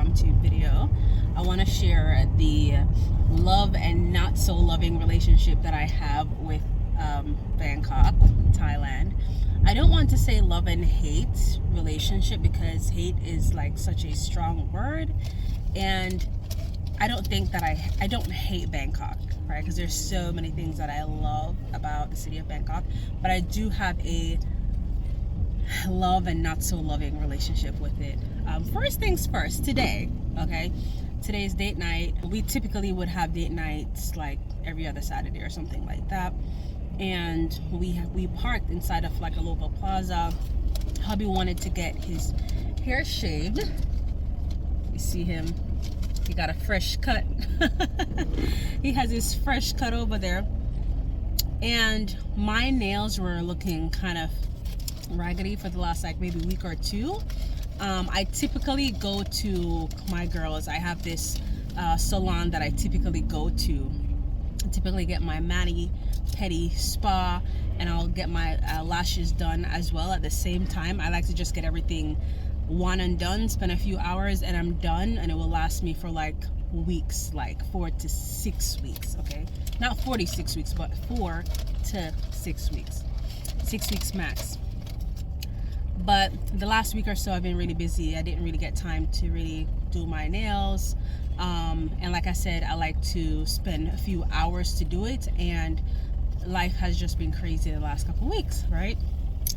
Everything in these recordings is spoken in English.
impromptu video. I want to share the love and not so loving relationship that I have with Bangkok, Thailand. I don't want to say love and hate relationship because hate is like such a strong word, and I don't think that I don't hate Bangkok, right? Because there's so many things that I love about the city of Bangkok, but I do have a love and not so loving relationship with it. First things first, today, okay? Today's date night. We typically would have date nights like every other Saturday or something like that. And we parked inside of like a local plaza. Hubby wanted to get his hair shaved. You see him, he got a fresh cut. He has his fresh cut over there. And my nails were looking kind of raggedy for the last like maybe week or two. I typically go to my girls. I have this salon that I typically go to. I typically get my mani-pedi spa, and I'll get my lashes done as well at the same time. I like to just get everything one and done, spend a few hours and I'm done, and it will last me for like weeks, like 4 to 6 weeks. Okay, not 46 weeks, but 4 to 6 weeks, 6 weeks max. But the last week or so I've been really busy. I didn't really get time to really do my nails, and like I said, I like to spend a few hours to do it, and life has just been crazy the last couple weeks, right?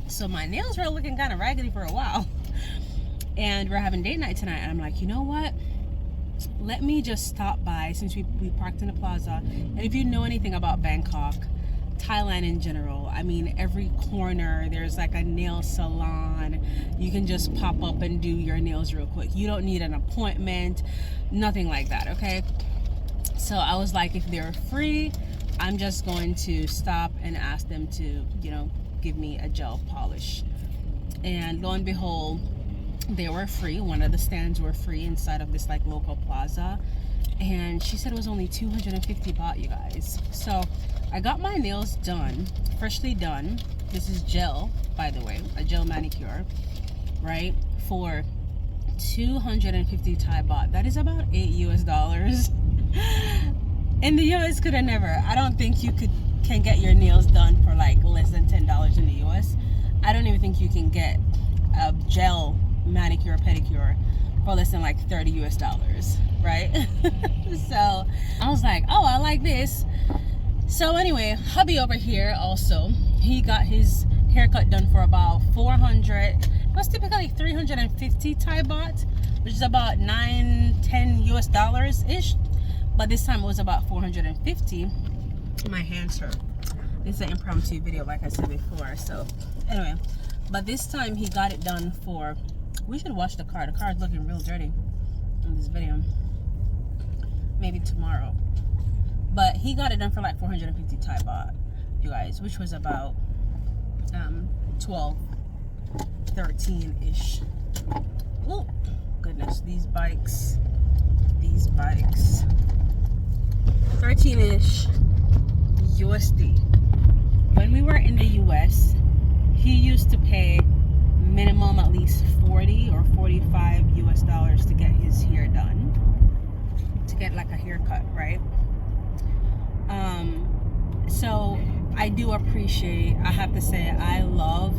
So my nails were looking kind of raggedy for a while, and we're having date night tonight, and I'm like, you know what, let me just stop by, since we parked in the plaza. And if you know anything about Bangkok, Thailand in general, I mean, every corner there's like a nail salon. You can just pop up and do your nails real quick. You don't need an appointment, nothing like that, okay? So I was like, if they're free, I'm just going to stop and ask them to, you know, give me a gel polish. And lo and behold, they were free. One of the stands were free inside of this like local plaza, and she said it was only 250 baht, you guys. So I got my nails done, freshly done. This is gel, by the way, a gel manicure, right? For 250 Thai baht. That is about $8 US. In the US, could have never. I don't think you can get your nails done for like less than $10 in the US. I don't even think you can get a gel manicure pedicure for less than like $30 US, right? So I was like, oh, I like this. So anyway, hubby over here also, he got his haircut done for about 400. It was typically 350 Thai baht, which is about $9-10 US ish, but this time it was about 450. My hands hurt. It's an impromptu video, like I said before. So anyway, but this time he got it done for, we should wash the car. The car is looking real dirty in this video. Maybe tomorrow. But he got it done for like 450 Thai baht, you guys, which was about 12, 13-ish. Oh, goodness, these bikes. 13-ish USD. When we were in the US, he used to pay minimum at least 40 or 45 US to get his hair done, to get like a haircut, right? So I do appreciate, I have to say, I love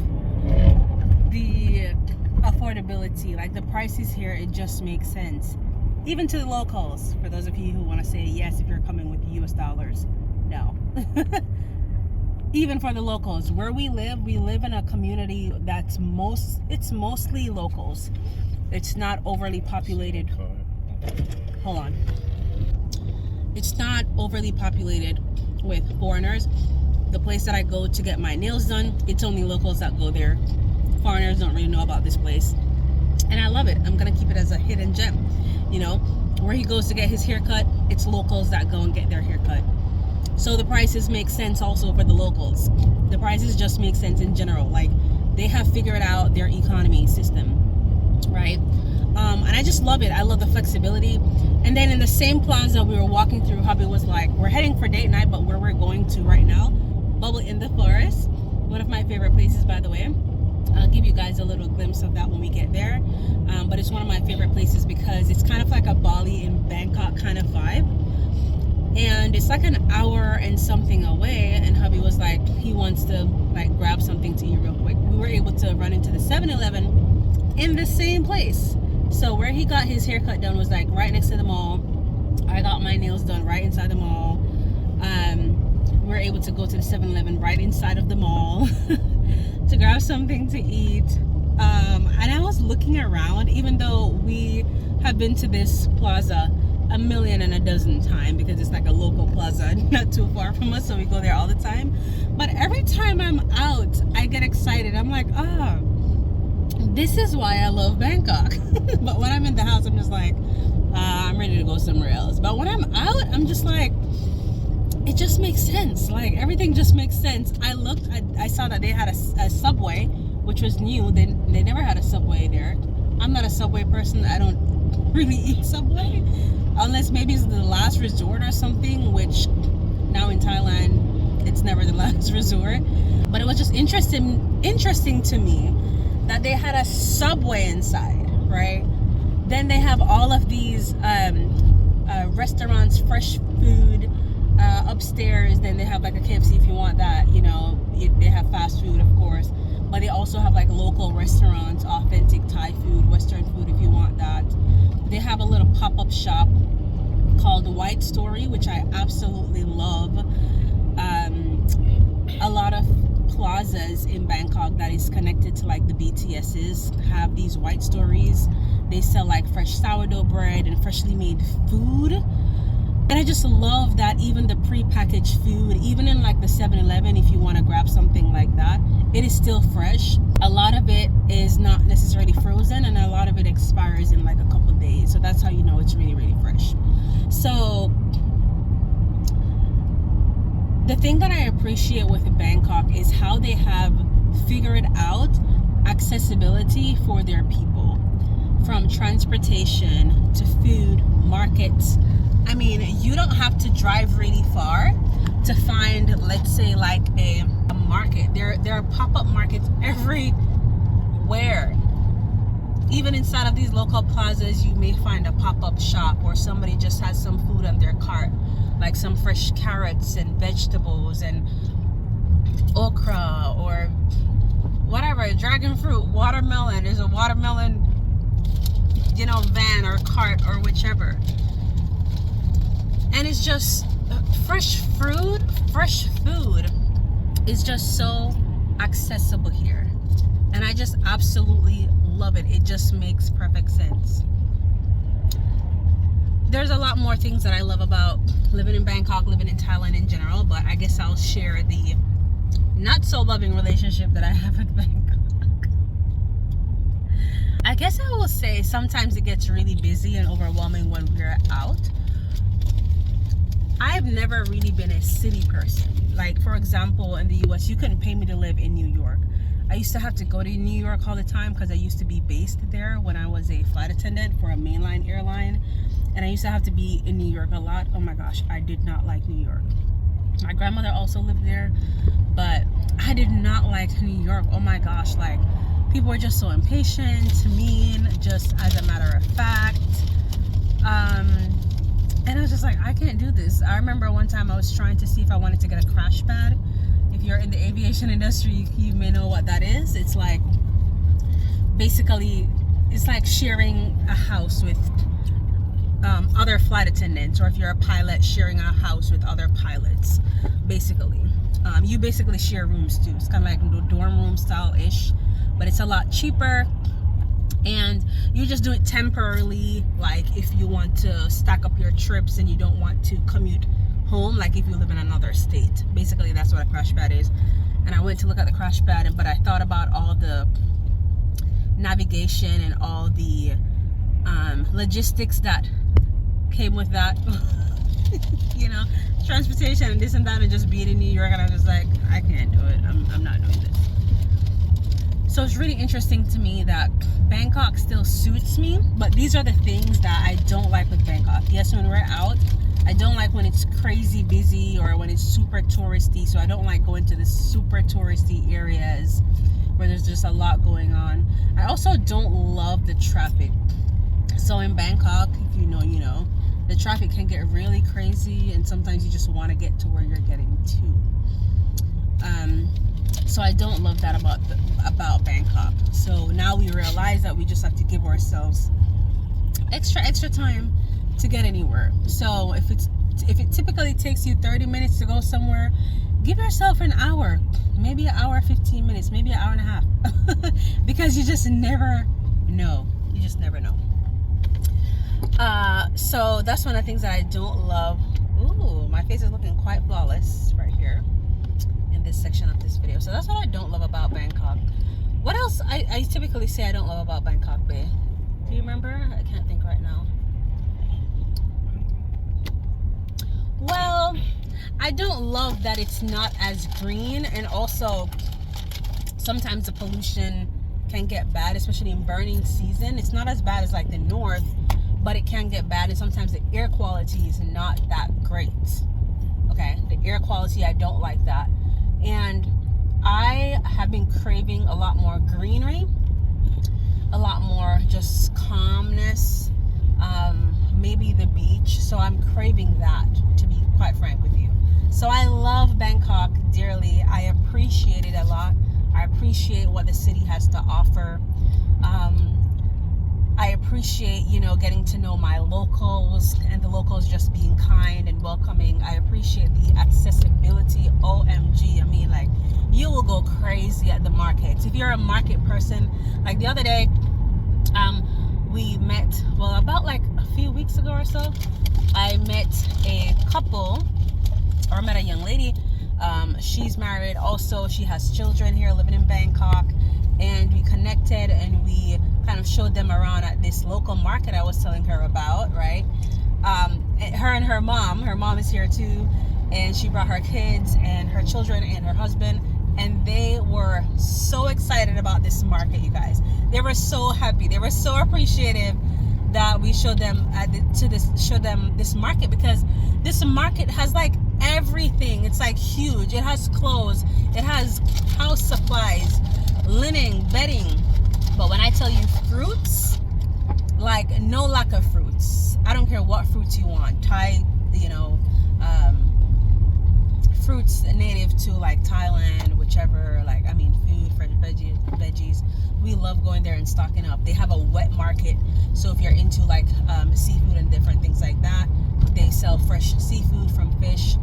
the affordability. Like the prices here, it just makes sense. Even to the locals, for those of you who want to say yes if you're coming with US dollars. No. Even for the locals, where we live in a community that's mostly locals. It's not overly populated. Hold on. It's not overly populated with foreigners. The place that I go to get my nails done, it's only locals that go there. Foreigners don't really know about this place, and I love it. I'm gonna keep it as a hidden gem. You know, where he goes to get his haircut, it's locals that go and get their haircut. So the prices make sense also for the locals. The prices just make sense in general. Like, they have figured out their economy system, right? And I just love it. I love the flexibility. And then in the same plaza we were walking through, hubby was like, we're heading for date night, but where we're going to right now, Bubble in the Forest, one of my favorite places, by the way. I'll give you guys a little glimpse of that when we get there. but it's one of my favorite places because it's kind of like a Bali in Bangkok kind of vibe. And it's like an hour and something away, and hubby was like, he wants to like grab something to eat real quick. We were able to run into the 7-Eleven in the same place. So where he got his haircut done was like right next to the mall. I got my nails done right inside the mall. We were able to go to the 7-Eleven right inside of the mall to grab something to eat. And I was looking around, even though we have been to this plaza a million and a dozen times because it's like a local plaza not too far from us, so we go there all the time. But every time I'm out, I get excited. I'm like, this is why I love Bangkok. But when I'm in the house, I'm just like, I'm ready to go somewhere else. But when I'm out, I'm just like, it just makes sense. Like everything just makes sense. I saw that they had a Subway, which was new. They never had a Subway there. I'm not a Subway person. I don't really eat Subway unless maybe it's the last resort or something, which now in Thailand it's never the last resort. But it was just interesting to me that they had a Subway inside, right? Then they have all of these restaurants, fresh food upstairs. Then they have like a KFC if you want that, you know. They have fast food, of course, but they also have like local restaurants, authentic Thai food, Western food if you want that. They have a little pop-up shop called White Story, which I absolutely love. A lot of plazas in Bangkok that is connected to like the BTSs have these White Stories. They sell like fresh sourdough bread and freshly made food. And I just love that even the pre-packaged food, even in like the 7-Eleven, if you want to grab something like that, it is still fresh. A lot of it is not necessarily frozen, and a lot of it expires in like a couple of days. So that's how you know it's really, really fresh. So the thing that I appreciate with Bangkok is how they have figured out accessibility for their people, from transportation to food, markets. I mean, you don't have to drive really far to find, let's say, like a market. There are pop-up markets everywhere. Even inside of these local plazas, you may find a pop-up shop or somebody just has some food on their cart, like some fresh carrots and vegetables and okra or whatever, dragon fruit, watermelon. There's a watermelon, you know, van or cart or whichever. And it's just fresh food is just so accessible here. And I just absolutely love it. It just makes perfect sense. There's a lot more things that I love about living in Bangkok, living in Thailand in general, but I guess I'll share the not so loving relationship that I have with Bangkok. I guess I will say sometimes it gets really busy and overwhelming when we're out. I've never really been a city person. Like, for example, in the US, you couldn't pay me to live in New York. I used to have to go to New York all the time because I used to be based there when I was a flight attendant for a mainline airline. And I used to have to be in New York a lot. Oh my gosh, I did not like New York. My grandmother also lived there, but I did not like New York. Oh my gosh, like, people were just so impatient, mean, just as a matter of fact. And I was just like, I can't do this. I remember one time I was trying to see if I wanted to get a crash pad. If you're in the aviation industry, you may know what that is. It's like, basically, it's like sharing a house with other flight attendants, or if you're a pilot, sharing a house with other pilots, basically. You basically share rooms too. It's kind of like dorm room style-ish, but it's a lot cheaper. And you just do it temporarily, like if you want to stack up your trips and you don't want to commute home, like if you live in another state. Basically, that's what a crash pad is. And I went to look at the crash pad, but I thought about all the navigation and all the logistics that came with that. You know, transportation and this and that, and just being in New York, and I was just like, I can't do it. I'm not doing this. So it's really interesting to me that Bangkok still suits me, but these are the things that I don't like with Bangkok. Yes, when we're out, I don't like when it's crazy busy or when it's super touristy. So I don't like going to the super touristy areas where there's just a lot going on. I also don't love the traffic. So in Bangkok, if you know, you know, the traffic can get really crazy, and sometimes you just want to get to where you're getting to. So I don't love that about Bangkok. So now we realize that we just have to give ourselves extra time to get anywhere. So if it typically takes you 30 minutes to go somewhere, give yourself an hour, maybe an hour 15 minutes, maybe an hour and a half, because you just never know. You just never know. So that's one of the things that I don't love. Ooh, my face is looking quite flawless right here in this section of this video. So that's what I don't love about Bangkok. What else I typically say I don't love about Bangkok, babe? Do you remember? I can't think right now. Well, I don't love that it's not as green, and also sometimes the pollution can get bad, especially in burning season. It's not as bad as like the north, but it can get bad, and sometimes the air quality is not that great. Okay, the air quality, I don't like that. And I have been craving a lot more greenery, a lot more just calmness, maybe the beach. So I'm craving that, to be quite frank with you. So I love Bangkok dearly. I appreciate it a lot. I appreciate what the city has to offer. I appreciate, you know, getting to know my locals, and the locals just being kind and welcoming. I appreciate the accessibility. OMG, I mean, like, you will go crazy at the markets. If you're a market person, like the other day, we met, well, about like a few weeks ago or so, I met a couple, or I met a young lady. She's married also. She has children here living in Bangkok, and we connected and we kind of showed them around at this local market I was telling her about, right? Her and her mom is here too, and she brought her kids and her children and her husband, and they were so excited about this market, you guys. They were so happy. They were so appreciative that we showed them this market, because this market has like everything. It's like huge. It has clothes, it has house supplies, linen, bedding. But when I tell you fruits, like no lack of fruits. I don't care what fruits you want. Thai, you know, fruits native to like Thailand, whichever, like, I mean, food, fresh veggies. We love going there and stocking up. They have a wet market, so if you're into like seafood and different things like that, they sell fresh seafood from fish,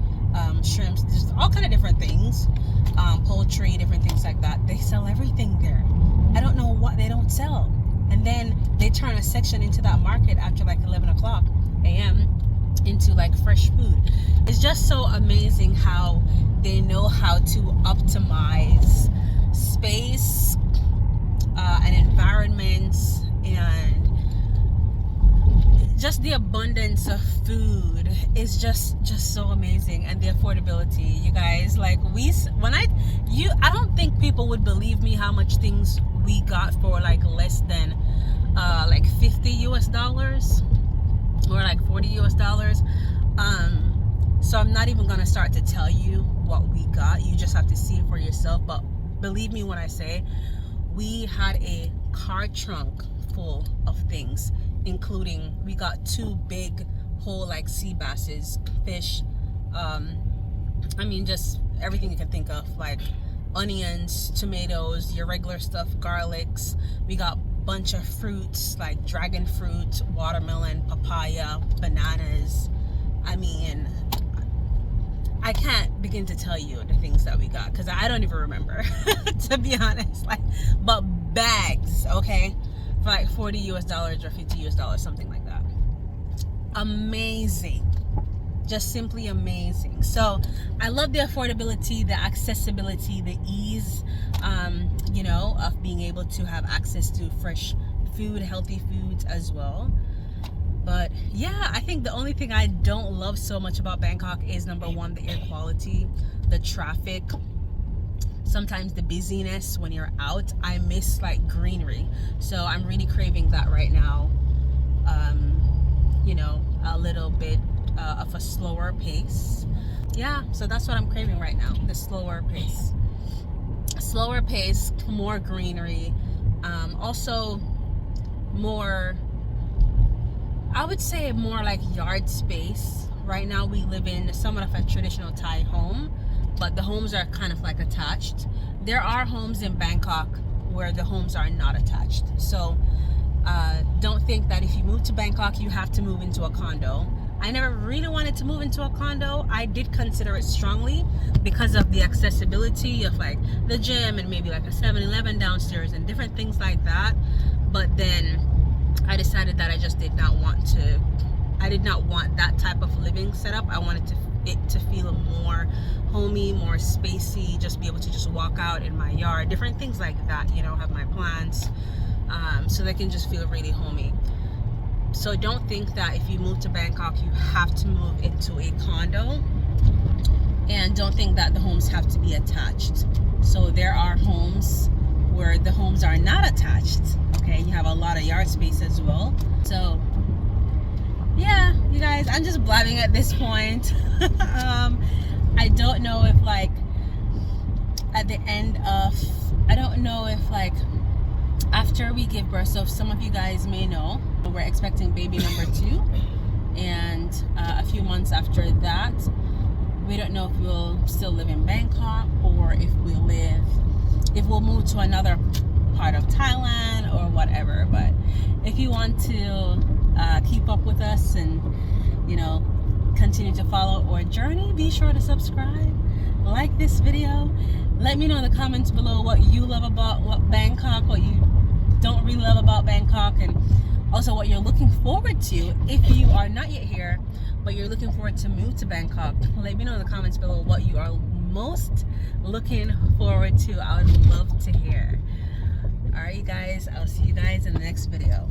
shrimps, just all kind of different things, poultry, different things like that. They sell everything there. I don't know what they don't sell. And then they turn a section into that market after like 11 o'clock a.m. into like fresh food. It's just so amazing how they know how to optimize space and environments, and just the abundance of food is just so amazing. And the affordability, you guys, like I don't think people would believe me how much things we got for like less than like $50 US or like $40 US. So I'm not even gonna start to tell you what we got. You just have to see it for yourself. But believe me when I say we had a car trunk full of things, including we got 2 big whole like sea basses, fish, I mean just everything you can think of, like onions, tomatoes, your regular stuff, garlics. We got bunch of fruits like dragon fruit, watermelon, papaya, bananas. I mean, I can't begin to tell you the things that we got, because I don't even remember to be honest. Like, but bags, okay, for like $40 US or $50 US, something like that. Amazing, just simply amazing. So I love the affordability, the accessibility, the ease, you know, of being able to have access to fresh food, healthy foods as well. But yeah, I think the only thing I don't love so much about Bangkok is, number one, the air quality, the traffic, sometimes the busyness when you're out. I miss like greenery, so I'm really craving that right now. You know, a little bit of a slower pace. Yeah, so that's what I'm craving right now, the slower pace. slower pace, more greenery, also more, I would say more like yard space. Right now we live in somewhat of a traditional Thai home, but the homes are kind of like attached. There are homes in Bangkok where the homes are not attached. So don't think that if you move to Bangkok you have to move into a condo. I never really wanted to move into a condo. I did consider it strongly because of the accessibility of like the gym and maybe like a 7-Eleven downstairs and different things like that. But then I decided that I just did not want to, I did not want that type of living setup. I wanted it to feel more homey, more spacey, just be able to just walk out in my yard, different things like that, you know, have my plants, so they can just feel really homey. So don't think that if you move to Bangkok you have to move into a condo, and don't think that the homes have to be attached. So there are homes where the homes are not attached, okay? You have a lot of yard space as well. So yeah, you guys, I'm just blabbing at this point. I don't know if like at the end of, I don't know if like after we give birth, so some of you guys may know we're expecting baby number 2, and a few months after that we don't know if we'll still live in Bangkok or if we'll move to another part of Thailand or whatever. But if you want to keep up with us and, you know, continue to follow our journey, be sure to subscribe, like this video, let me know in the comments below what you love about Bangkok, what you don't really love about Bangkok, and also what you're looking forward to if you are not yet here but you're looking forward to move to Bangkok. Let me know in the comments below what you are most looking forward to. I would love to hear. All right, you guys, I'll see you guys in the next video.